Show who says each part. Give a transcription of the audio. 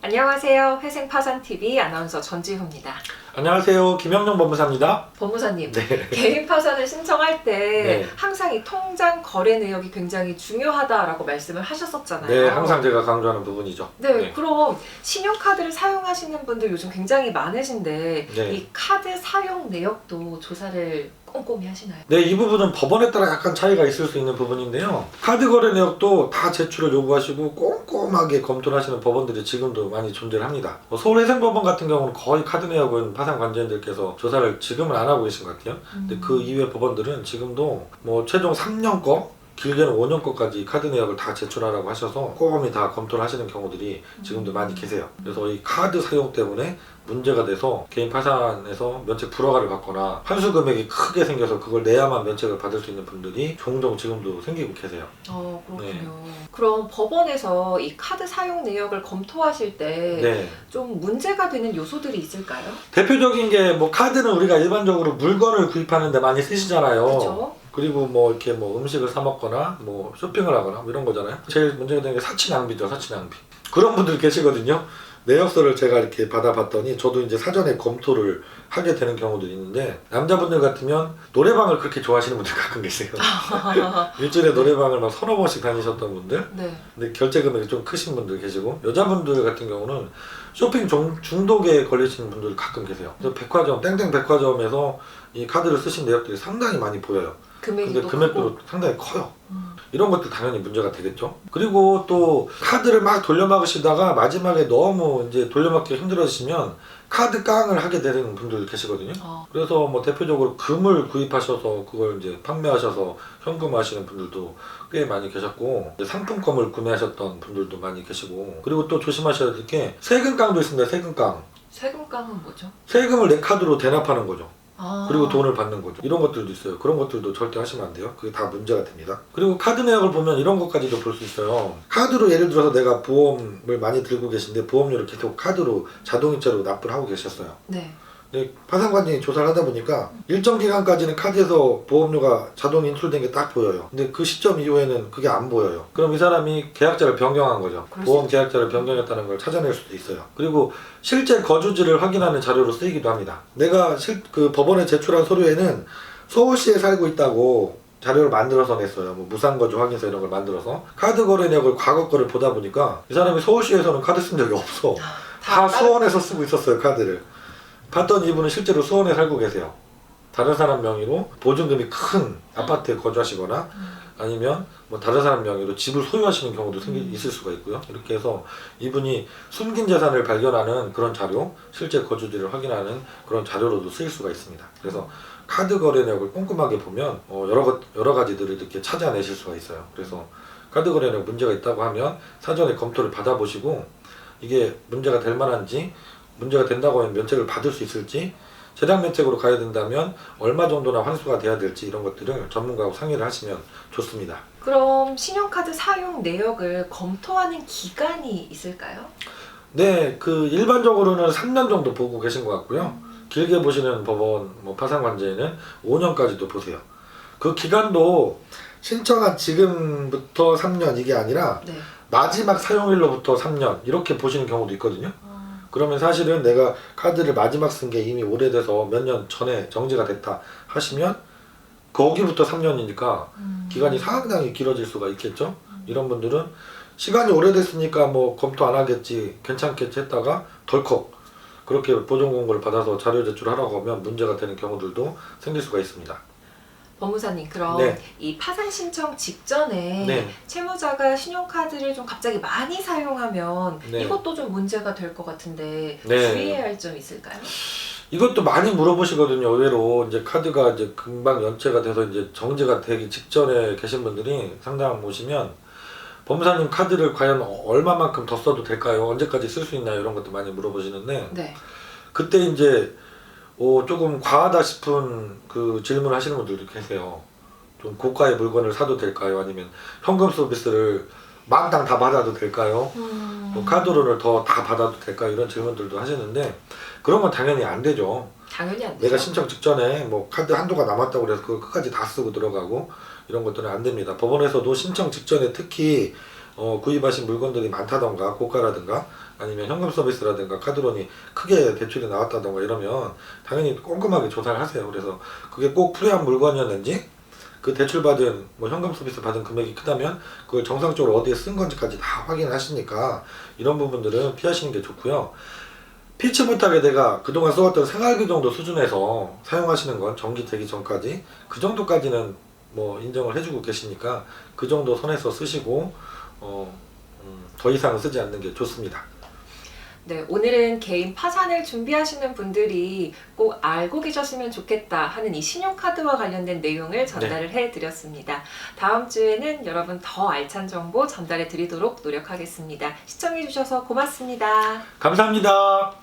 Speaker 1: 안녕하세요. 회생파산TV 아나운서 전지ሁ입니다.
Speaker 2: 안녕하세요. 김영룡 법무사입니다.
Speaker 1: 법무사님,
Speaker 2: 네.
Speaker 1: 개인 파산을 신청할 때
Speaker 2: 네.
Speaker 1: 항상 이 통장 거래 내역이 굉장히 중요하다라고 말씀을 하셨었잖아요.
Speaker 2: 네, 항상 제가 강조하는 부분이죠.
Speaker 1: 네, 그럼 신용카드를 사용하시는 분들 요즘 굉장히 많으신데
Speaker 2: 네.
Speaker 1: 이 카드 사용 내역도 조사를 꼼꼼히 하시나요?
Speaker 2: 네, 이 부분은 법원에 따라 약간 차이가 있을 수 있는 부분인데요. 카드 거래 내역도 다 제출을 요구하시고 꼼꼼하게 검토를 하시는 법원들이 지금도 많이 존재를 합니다. 서울회생법원 같은 경우는 거의 카드 내역은 파산관제인들께서 조사를 지금은 안 하고 계신 것 같아요. 근데 그 이외 법원들은 지금도 뭐 최종 3년 거 길게는 5년 거까지 카드 내역을 다 제출하라고 하셔서 꼼꼼히 다 검토를 하시는 경우들이 지금도 많이 계세요. 그래서 이 카드 사용 때문에 문제가 돼서 개인 파산에서 면책 불허가를 받거나 환수 금액이 크게 생겨서 그걸 내야만 면책을 받을 수 있는 분들이 종종 지금도 생기고 계세요.
Speaker 1: 그렇군요.
Speaker 2: 네.
Speaker 1: 그럼 법원에서 이 카드 사용 내역을 검토하실 때 좀
Speaker 2: 네.
Speaker 1: 문제가 되는 요소들이 있을까요?
Speaker 2: 대표적인 게 뭐 카드는 우리가 일반적으로 물건을 구입하는 데 많이 쓰시잖아요.
Speaker 1: 그렇죠.
Speaker 2: 그리고 뭐 이렇게 뭐 음식을 사 먹거나 뭐 쇼핑을 하거나 뭐 이런 거잖아요. 제일 문제가 되는 게 사치 낭비죠. 사치 낭비. 그런 분들 계시거든요. 내역서를 제가 이렇게 받아봤더니 저도 이제 사전에 검토를 하게 되는 경우도 있는데, 남자분들 같으면 노래방을 그렇게 좋아하시는 분들 가끔 계세요. 일주일에 노래방을 막 서너 번씩 다니셨던 분들.
Speaker 1: 네.
Speaker 2: 근데 결제 금액이 좀 크신 분들 계시고, 여자분들 같은 경우는 쇼핑 중독에 걸리시는 분들 가끔 계세요. 그래서 백화점, 땡땡 백화점에서 이 카드를 쓰신 내역들이 상당히 많이 보여요.
Speaker 1: 금액이
Speaker 2: 근데
Speaker 1: 또
Speaker 2: 금액도
Speaker 1: 크고.
Speaker 2: 상당히 커요. 이런 것도 당연히 문제가 되겠죠. 그리고 또 카드를 막 돌려막으시다가 마지막에 너무 이제 돌려막기 힘들어지시면 카드 깡을 하게 되는 분들 계시거든요. 그래서 뭐 대표적으로 금을 구입하셔서 그걸 이제 판매하셔서 현금화하시는 분들도 꽤 많이 계셨고, 이제 상품권을 구매하셨던 분들도 많이 계시고, 그리고 또 조심하셔야 될 게 세금 깡도 있습니다. 세금 깡.
Speaker 1: 세금 깡은 뭐죠?
Speaker 2: 세금을 내 카드로 대납하는 거죠. 그리고
Speaker 1: 아.
Speaker 2: 돈을 받는 거죠. 이런 것들도 있어요. 그런 것들도 절대 하시면 안 돼요. 그게 다 문제가 됩니다. 그리고 카드 내역을 보면 이런 것까지도 볼 수 있어요. 카드로 예를 들어서 내가 보험을 많이 들고 계신데 보험료를 계속 카드로 자동이체로 납부를 하고 계셨어요.
Speaker 1: 네.
Speaker 2: 근데 파산관리인이 조사를 하다 보니까 일정 기간까지는 카드에서 보험료가 자동 인출된 게 딱 보여요. 근데 그 시점 이후에는 그게 안 보여요. 그럼 이 사람이 계약자를 변경한 거죠. 보험 계약자를 변경했다는 걸 찾아낼 수도 있어요. 그리고 실제 거주지를 확인하는 자료로 쓰이기도 합니다. 내가 그 법원에 제출한 서류에는 서울시에 살고 있다고 자료를 만들어서 냈어요. 뭐 무상거주 확인서 이런 걸 만들어서 카드 거래 내역을 과거 거를 보다 보니까 이 사람이 서울시에서는 카드 쓴 적이 없어. 다 수원에서 쓰고 있었어요, 카드를. 봤더니 이분은 실제로 수원에 살고 계세요. 다른 사람 명의로 보증금이 큰 아파트에 거주하시거나 아니면 뭐 다른 사람 명의로 집을 소유하시는 경우도 있을 수가 있고요. 이렇게 해서 이분이 숨긴 재산을 발견하는 그런 자료, 실제 거주지를 확인하는 그런 자료로도 쓰일 수가 있습니다. 그래서 카드 거래 내역을 꼼꼼하게 보면 여러 가지들을 이렇게 찾아내실 수가 있어요. 그래서 카드 거래 내역 문제가 있다고 하면 사전에 검토를 받아보시고 이게 문제가 될 만한지, 문제가 된다고 하면 면책을 받을 수 있을지, 재량 면책으로 가야 된다면 얼마 정도나 환수가 돼야 될지 이런 것들을 전문가하고 상의를 하시면 좋습니다.
Speaker 1: 그럼 신용카드 사용 내역을 검토하는 기간이 있을까요?
Speaker 2: 네, 그 일반적으로는 3년 정도 보고 계신 것 같고요. 길게 보시는 법원 파산관제에는 5년까지도 보세요. 그 기간도 신청한 지금부터 3년 이게 아니라
Speaker 1: 네.
Speaker 2: 마지막 사용일로부터 3년 이렇게 보시는 경우도 있거든요. 그러면 사실은 내가 카드를 마지막 쓴 게 이미 오래돼서 몇 년 전에 정지가 됐다 하시면 거기부터 3년이니까 기간이 상당히 길어질 수가 있겠죠. 이런 분들은 시간이 오래됐으니까 뭐 검토 안 하겠지, 괜찮겠지 했다가 덜컥 그렇게 보존 공고를 받아서 자료 제출하라고 하면 문제가 되는 경우들도 생길 수가 있습니다.
Speaker 1: 법무사님, 그럼
Speaker 2: 네.
Speaker 1: 이 파산 신청 직전에
Speaker 2: 네.
Speaker 1: 채무자가 신용카드를 좀 갑자기 많이 사용하면
Speaker 2: 네.
Speaker 1: 이것도 좀 문제가 될 것 같은데
Speaker 2: 네.
Speaker 1: 주의해야 할 점 있을까요?
Speaker 2: 이것도 많이 물어보시거든요. 의외로 이제 카드가 이제 금방 연체가 돼서 이제 정지가 되기 직전에 계신 분들이 상담 오시면 법무사님 카드를 과연 얼마만큼 더 써도 될까요? 언제까지 쓸 수 있나요? 이런 것도 많이 물어보시는데,
Speaker 1: 네.
Speaker 2: 그때 이제 조금 과하다 싶은 그 질문을 하시는 분들도 계세요. 좀 고가의 물건을 사도 될까요? 아니면 현금 서비스를 만땅 다 받아도 될까요? 뭐 카드로를 더 다 받아도 될까요? 이런 질문들도 하시는데, 그런 건 당연히 안 되죠.
Speaker 1: 당연히 안 되죠.
Speaker 2: 내가 신청 직전에 뭐 카드 한도가 남았다고 그래서 그걸 끝까지 다 쓰고 들어가고 이런 것들은 안 됩니다. 법원에서도 신청 직전에 특히 구입하신 물건들이 많다던가 고가라든가 아니면 현금 서비스라든가 카드론이 크게 대출이 나왔다던가 이러면 당연히 꼼꼼하게 조사를 하세요. 그래서 그게 꼭 필요한 물건이었는지 그 대출받은 뭐 현금 서비스 받은 금액이 크다면 그걸 정상적으로 어디에 쓴 건지까지 다 확인하시니까 이런 부분들은 피하시는 게 좋고요. 피치 못하게 내가 그동안 써왔던 생활비 정도 수준에서 사용하시는 건 정기 되기 전까지 그 정도까지는 뭐 인정을 해주고 계시니까 그 정도 선에서 쓰시고 더 이상은 쓰지 않는 게 좋습니다.
Speaker 1: 네, 오늘은 개인 파산을 준비하시는 분들이 꼭 알고 계셨으면 좋겠다 하는 이 신용카드와 관련된 내용을 전달을 해드렸습니다. 다음 주에는 여러분 더 알찬 정보 전달해 드리도록 노력하겠습니다. 시청해 주셔서 고맙습니다.
Speaker 2: 감사합니다.